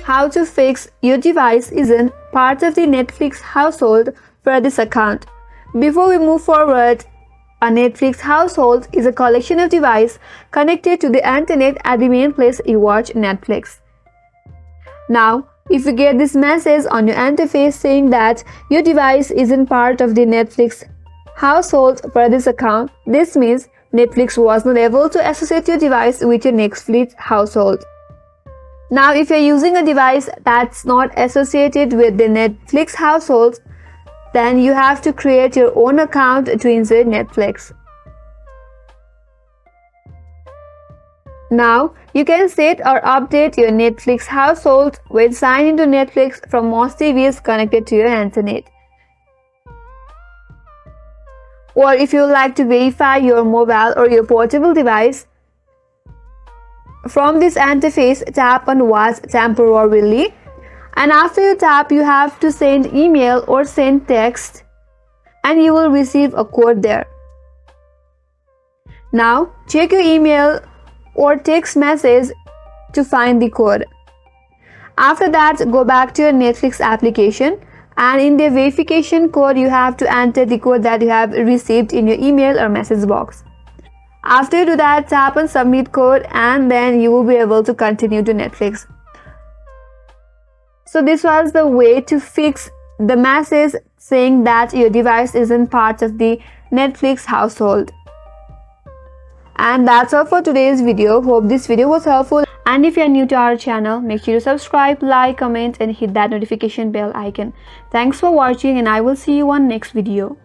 how to fix your device isn't part of the Netflix household for this account. Before we move forward, a Netflix household is a collection of devices connected to the internet at the main place you watch Netflix. Now, if you get this message on your interface saying that your device isn't part of the Netflix household for this account, this means Netflix was not able to associate your device with your Netflix household. Now, if you're using a device that's not associated with the Netflix household, then you have to create your own account to insert Netflix. Now, you can set or update your Netflix household when signed into Netflix from most TVs connected to your internet. Or if you like to verify your mobile or your portable device, from this interface, tap on Watch temporarily, and after you tap, you have to send email or send text, and you will receive a code there. Now, check your email or text message to find the code. After that, go back to your Netflix application, and in the verification code, you have to enter the code that you have received in your email or message box. After you do that, tap on submit code, and then you will be able to continue to Netflix. So this was the way to fix the message saying that your device isn't part of the Netflix household. And that's all for today's video. Hope this video was helpful. And if you're new to our channel, make sure to subscribe, like, comment, and hit that notification bell icon. Thanks for watching, and I will see you on next video.